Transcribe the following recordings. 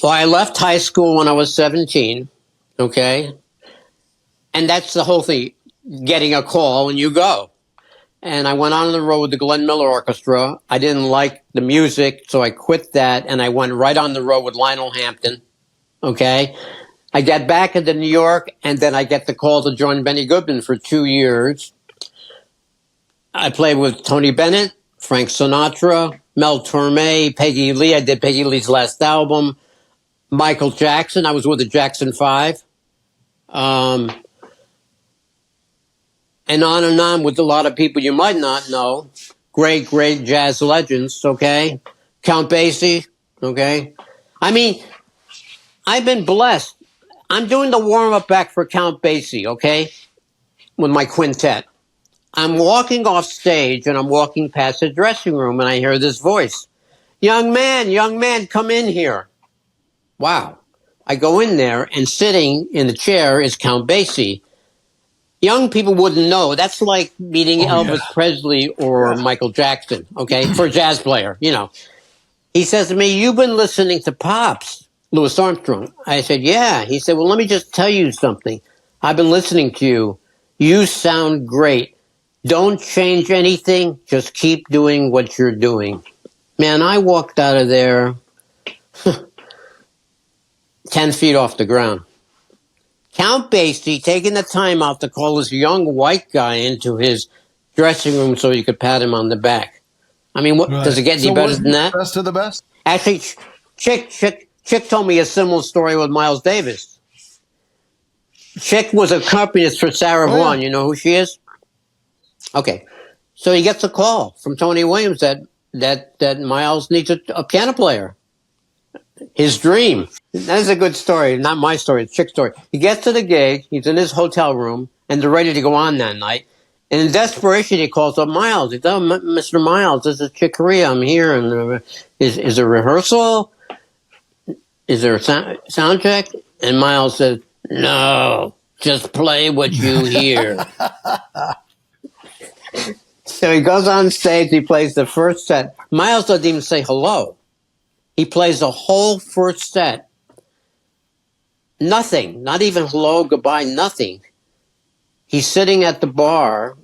Well, I left high school when I was 17, okay? And that's the whole thing, getting a call and you go. And I went on the road with the Glenn Miller Orchestra. I didn't like the music, so I quit that, and I went right on the road with Lionel Hampton, okay? I get back into New York, and then I get the call to join Benny Goodman for 2 years. I played with Tony Bennett, Frank Sinatra, Mel Torme, Peggy Lee. I did Peggy Lee's last album. Michael Jackson. I was with the Jackson 5. And on with a lot of people you might not know. Great, great jazz legends, okay? Count Basie, okay? I mean, I've been blessed. I'm doing the warm-up act for Count Basie, okay? With my quintet. I'm walking off stage, and I'm walking past the dressing room, and I hear this voice. Young man, come in here. Wow. I go in there, and sitting in the chair is Count Basie. Young people wouldn't know. That's like meeting Elvis Presley or Michael Jackson, okay, for a jazz player, you know. He says to me, you've been listening to Pops, Louis Armstrong. I said, yeah. He said, well, let me just tell you something. I've been listening to you. You sound great. Don't change anything. Just keep doing what you're doing. Man, I walked out of there 10 feet off the ground. Count Basie taking the time out to call this young white guy into his dressing room so he could pat him on the back. I mean, what does it get any better than that? Best of the best. Actually, Chick told me a similar story with Miles Davis. Chick was a accompanist for Sarah Vaughan. You know who she is? Okay, so he gets a call from Tony Williams that Miles needs a piano player. His dream. That is a good story. Not my story, it's Chick's story. He gets to the gig, he's in his hotel room, and they're ready to go on that night. And in desperation, he calls up Miles. He says, oh, Mr. Miles, this is Chick Corea. I'm here. And is there rehearsal? Is there a sound check? And Miles says, no, just play what you hear. So he goes on stage, he plays the first set. Miles doesn't even say hello. He plays the whole first set. Nothing, not even hello, goodbye, nothing. He's sitting at the bar,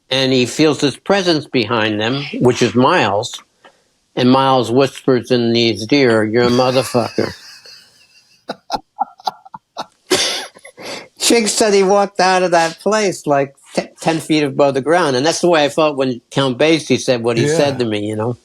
and he feels his presence behind them, which is Miles. And Miles whispers in his ear, you're a motherfucker. Chick said he walked out of that place like 10 feet above the ground. And that's the way I felt when Count Basie said what he said to me, you know.